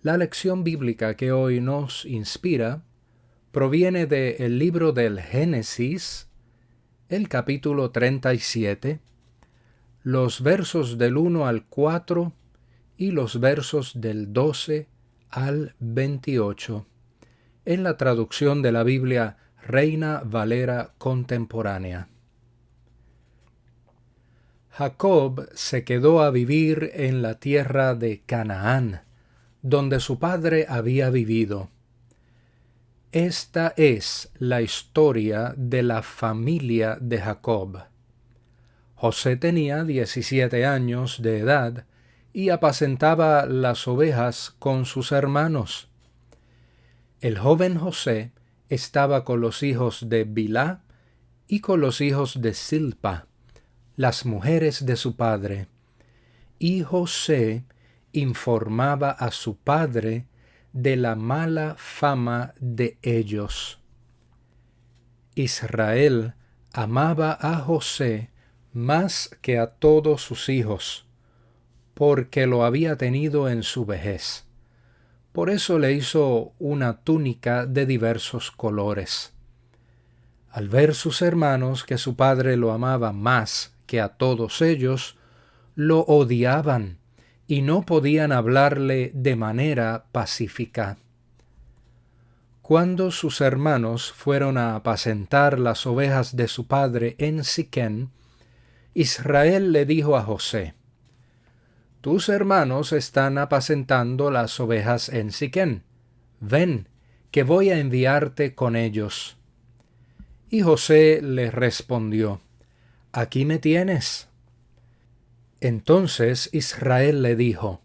La lección bíblica que hoy nos inspira proviene del libro del Génesis, el capítulo 37, los versos del 1 al 4 y los versos del 12 al 28, en la traducción de la Biblia Reina Valera Contemporánea. Jacob se quedó a vivir en la tierra de Canaán, donde su padre había vivido. Esta es la historia de la familia de Jacob. José tenía 17 años de edad y apacentaba las ovejas con sus hermanos. El joven José estaba con los hijos de Bilhá y con los hijos de Silpa, las mujeres de su padre, y José informaba a su padre de la mala fama de ellos. Israel amaba a José más que a todos sus hijos, porque lo había tenido en su vejez. Por eso le hizo una túnica de diversos colores. Al ver sus hermanos que su padre lo amaba más que a todos ellos, lo odiaban y no podían hablarle de manera pacífica. Cuando sus hermanos fueron a apacentar las ovejas de su padre en Siquén, Israel le dijo a José: «Tus hermanos están apacentando las ovejas en Siquén. Ven, que voy a enviarte con ellos». Y José le respondió: «Aquí me tienes». Entonces Israel le dijo: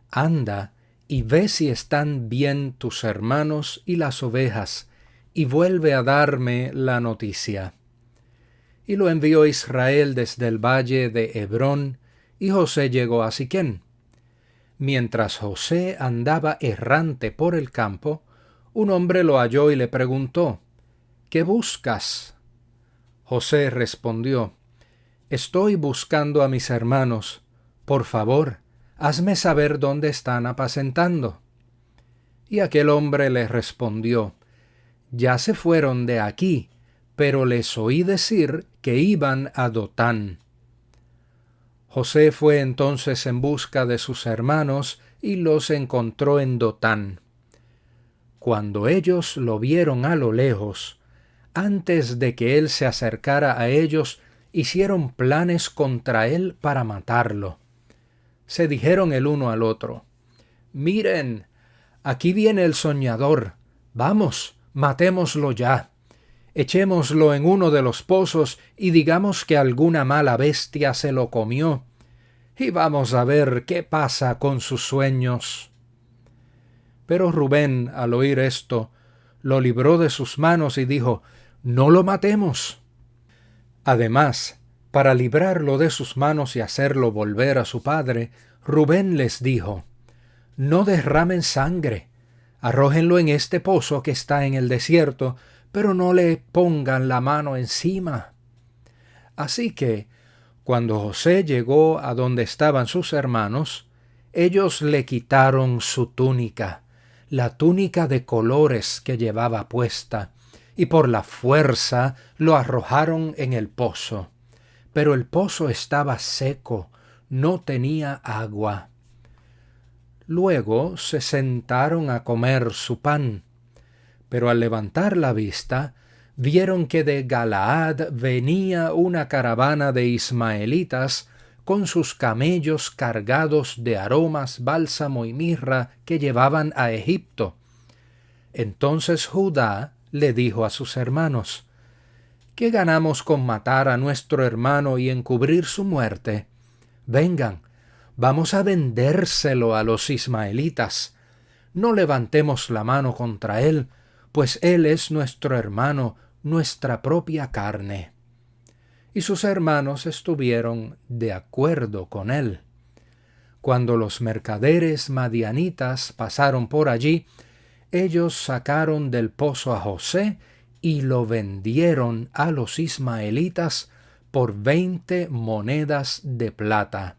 «Anda y ve si están bien tus hermanos y las ovejas, y vuelve a darme la noticia». Y lo envió Israel desde el valle de Hebrón, y José llegó a Siquén. Mientras José andaba errante por el campo, un hombre lo halló y le preguntó: «¿Qué buscas?». José respondió: «Estoy buscando a mis hermanos. Por favor, hazme saber dónde están apacentando». Y aquel hombre le respondió: «Ya se fueron de aquí, pero les oí decir que iban a Dotán». José fue entonces en busca de sus hermanos y los encontró en Dotán. Cuando ellos lo vieron a lo lejos, antes de que él se acercara a ellos, hicieron planes contra él para matarlo. Se dijeron el uno al otro: «Miren, aquí viene el soñador. Vamos, matémoslo ya. Echémoslo en uno de los pozos y digamos que alguna mala bestia se lo comió. Y vamos a ver qué pasa con sus sueños». Pero Rubén, al oír esto, lo libró de sus manos y dijo: «No lo matemos». Además, para librarlo de sus manos y hacerlo volver a su padre, Rubén les dijo: «No derramen sangre. Arrójenlo en este pozo que está en el desierto, pero no le pongan la mano encima». Así que, cuando José llegó a donde estaban sus hermanos, ellos le quitaron su túnica, la túnica de colores que llevaba puesta, y por la fuerza lo arrojaron en el pozo. Pero el pozo estaba seco, no tenía agua. Luego se sentaron a comer su pan, pero al levantar la vista, vieron que de Galaad venía una caravana de ismaelitas con sus camellos cargados de aromas, bálsamo y mirra que llevaban a Egipto. Entonces Judá le dijo a sus hermanos: «¿Qué ganamos con matar a nuestro hermano y encubrir su muerte? Vengan, vamos a vendérselo a los ismaelitas. No levantemos la mano contra él, pues él es nuestro hermano, nuestra propia carne». Y sus hermanos estuvieron de acuerdo con él. Cuando los mercaderes madianitas pasaron por allí, ellos sacaron del pozo a José y lo vendieron a los ismaelitas por 20 monedas de plata.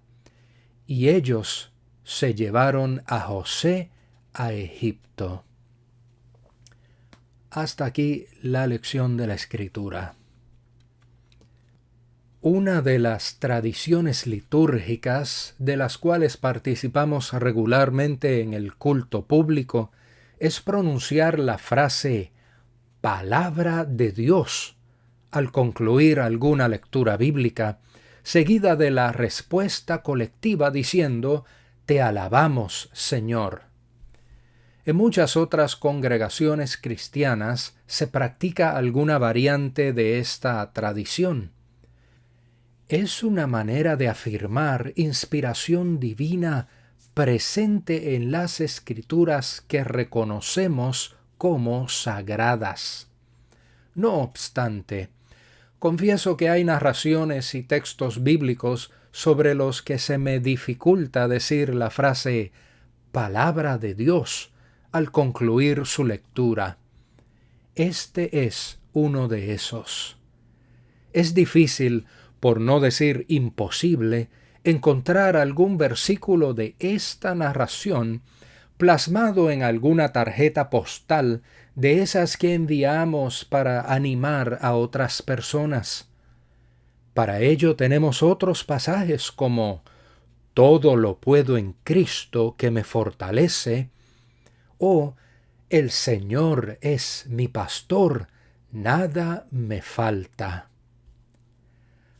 Y ellos se llevaron a José a Egipto. Hasta aquí la lección de la Escritura. Una de las tradiciones litúrgicas de las cuales participamos regularmente en el culto público es pronunciar la frase Palabra de Dios al concluir alguna lectura bíblica, seguida de la respuesta colectiva diciendo Te alabamos, Señor. En muchas otras congregaciones cristianas se practica alguna variante de esta tradición. Es una manera de afirmar inspiración divina presente en las Escrituras que reconocemos como sagradas. No obstante, confieso que hay narraciones y textos bíblicos sobre los que se me dificulta decir la frase palabra de Dios al concluir su lectura. Este es uno de esos. Es difícil, por no decir imposible, encontrar algún versículo de esta narración plasmado en alguna tarjeta postal de esas que enviamos para animar a otras personas. Para ello tenemos otros pasajes como Todo lo puedo en Cristo que me fortalece, o El Señor es mi pastor, nada me falta.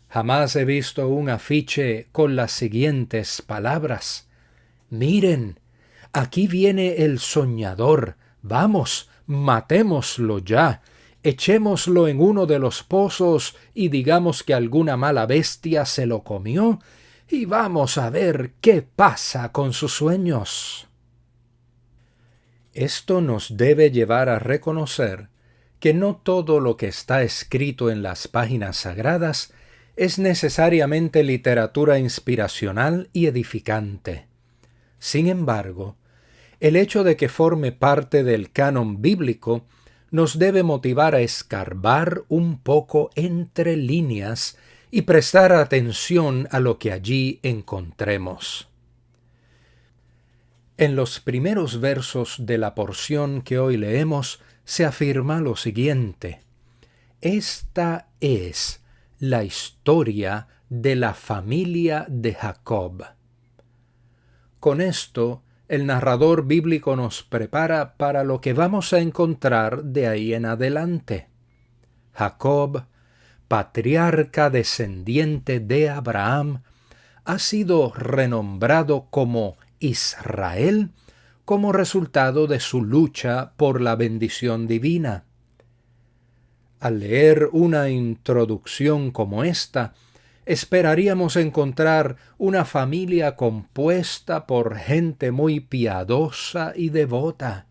Jamás he visto un afiche con las siguientes palabras: Miren, aquí viene el soñador, vamos, matémoslo ya, echémoslo en uno de los pozos y digamos que alguna mala bestia se lo comió, y vamos a ver qué pasa con sus sueños. Esto nos debe llevar a reconocer que no todo lo que está escrito en las páginas sagradas es necesariamente literatura inspiracional y edificante. Sin embargo, el hecho de que forme parte del canon bíblico nos debe motivar a escarbar un poco entre líneas y prestar atención a lo que allí encontremos. En los primeros versos de la porción que hoy leemos se afirma lo siguiente: Esta es la historia de la familia de Jacob. Con esto, el narrador bíblico nos prepara para lo que vamos a encontrar de ahí en adelante. Jacob, patriarca descendiente de Abraham, ha sido renombrado como Israel como resultado de su lucha por la bendición divina. Al leer una introducción como esta, esperaríamos encontrar una familia compuesta por gente muy piadosa y devota,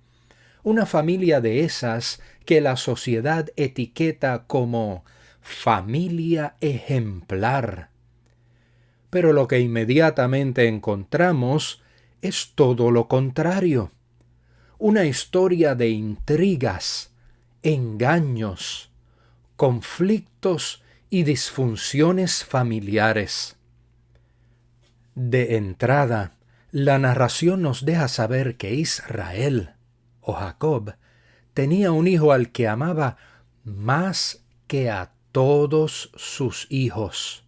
una familia de esas que la sociedad etiqueta como familia ejemplar. Pero lo que inmediatamente encontramos es todo lo contrario, una historia de intrigas, engaños, conflictos y disfunciones familiares. De entrada, la narración nos deja saber que Israel, o Jacob, tenía un hijo al que amaba más que a todos sus hijos.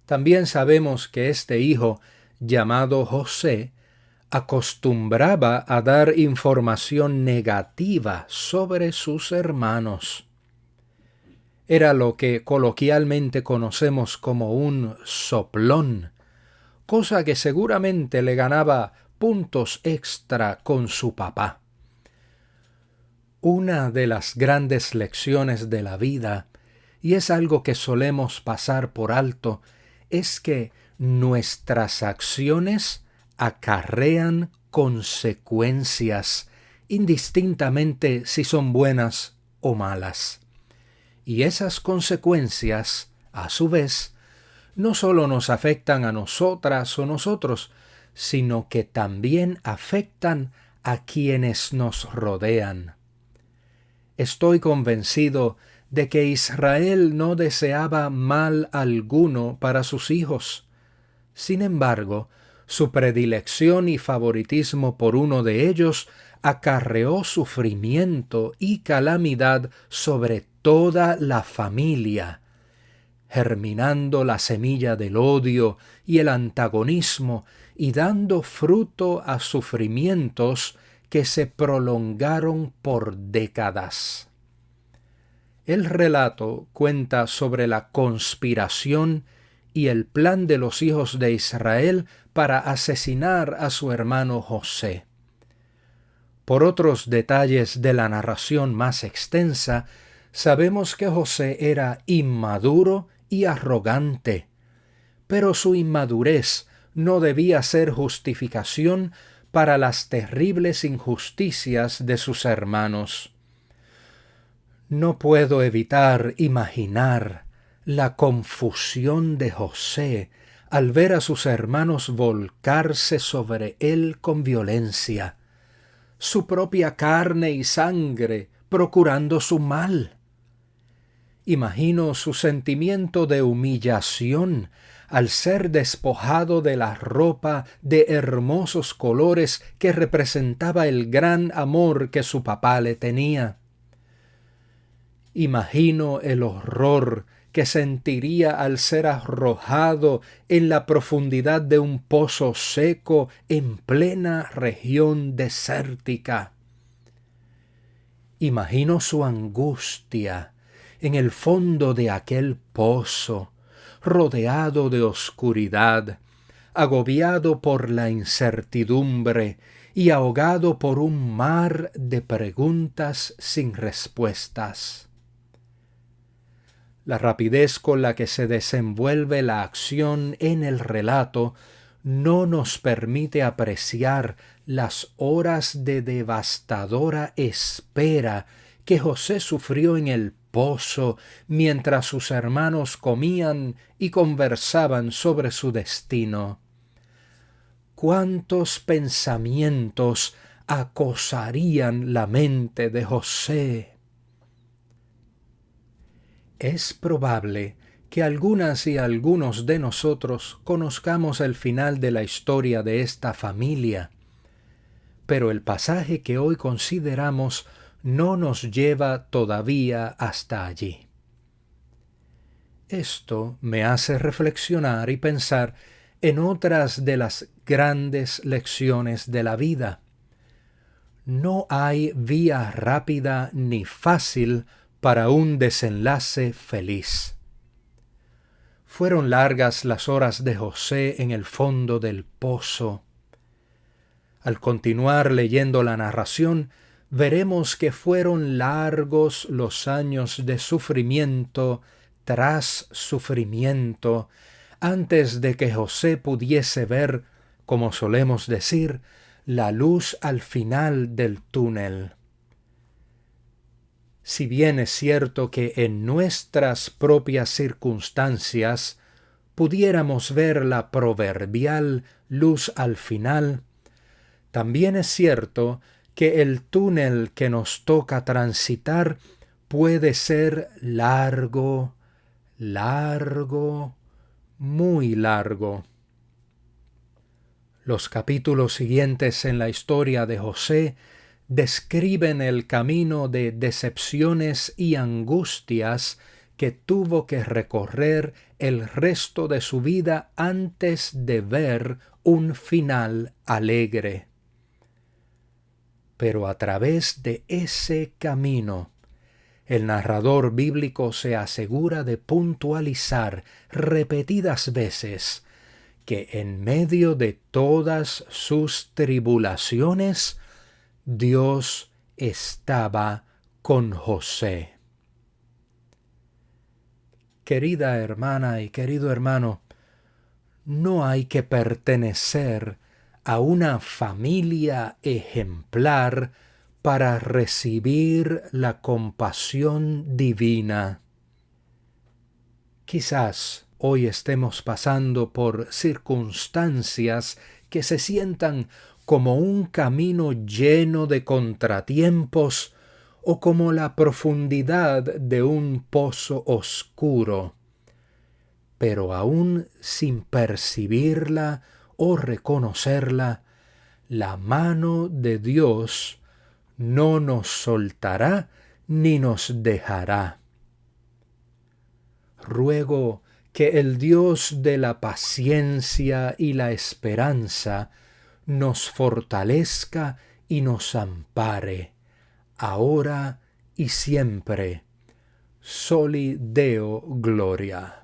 También sabemos que este hijo, llamado José, acostumbraba a dar información negativa sobre sus hermanos. Era lo que coloquialmente conocemos como un soplón, cosa que seguramente le ganaba puntos extra con su papá. Una de las grandes lecciones de la vida, y es algo que solemos pasar por alto, es que nuestras acciones acarrean consecuencias, indistintamente si son buenas o malas. Y esas consecuencias, a su vez, no solo nos afectan a nosotras o nosotros, sino que también afectan a quienes nos rodean. Estoy convencido de que Israel no deseaba mal alguno para sus hijos. Sin embargo, Su predilección y favoritismo por uno de ellos acarreó sufrimiento y calamidad sobre toda la familia, germinando la semilla del odio y el antagonismo y dando fruto a sufrimientos que se prolongaron por décadas. El relato cuenta sobre la conspiración y el plan de los hijos de Israel para asesinar a su hermano José. Por otros detalles de la narración más extensa, sabemos que José era inmaduro y arrogante, pero su inmadurez no debía ser justificación para las terribles injusticias de sus hermanos. No puedo evitar imaginar la confusión de José al ver a sus hermanos volcarse sobre él con violencia, su propia carne y sangre procurando su mal. Imagino su sentimiento de humillación al ser despojado de la ropa de hermosos colores que representaba el gran amor que su papá le tenía. Imagino el horror que sentiría al ser arrojado en la profundidad de un pozo seco en plena región desértica. Imagino su angustia en el fondo de aquel pozo, rodeado de oscuridad, agobiado por la incertidumbre y ahogado por un mar de preguntas sin respuestas. La rapidez con la que se desenvuelve la acción en el relato no nos permite apreciar las horas de devastadora espera que José sufrió en el pozo mientras sus hermanos comían y conversaban sobre su destino. ¿Cuántos pensamientos acosarían la mente de José? Es probable que algunas y algunos de nosotros conozcamos el final de la historia de esta familia, pero el pasaje que hoy consideramos no nos lleva todavía hasta allí. Esto me hace reflexionar y pensar en otras de las grandes lecciones de la vida. No hay vía rápida ni fácil para un desenlace feliz. Fueron largas las horas de José en el fondo del pozo. Al continuar leyendo la narración, veremos que fueron largos los años de sufrimiento tras sufrimiento antes de que José pudiese ver, como solemos decir, la luz al final del túnel. Si bien es cierto que en nuestras propias circunstancias pudiéramos ver la proverbial luz al final, también es cierto que el túnel que nos toca transitar puede ser largo, muy largo. Los capítulos siguientes en la historia de José describen el camino de decepciones y angustias que tuvo que recorrer el resto de su vida antes de ver un final alegre. Pero a través de ese camino, el narrador bíblico se asegura de puntualizar repetidas veces que en medio de todas sus tribulaciones, Dios estaba con José. Querida hermana y querido hermano, no hay que pertenecer a una familia ejemplar para recibir la compasión divina. Quizás hoy estemos pasando por circunstancias que se sientan como un camino lleno de contratiempos o como la profundidad de un pozo oscuro. Pero aún sin percibirla o reconocerla, la mano de Dios no nos soltará ni nos dejará. Ruego que el Dios de la paciencia y la esperanza nos fortalezca y nos ampare, ahora y siempre. Soli Deo Gloria.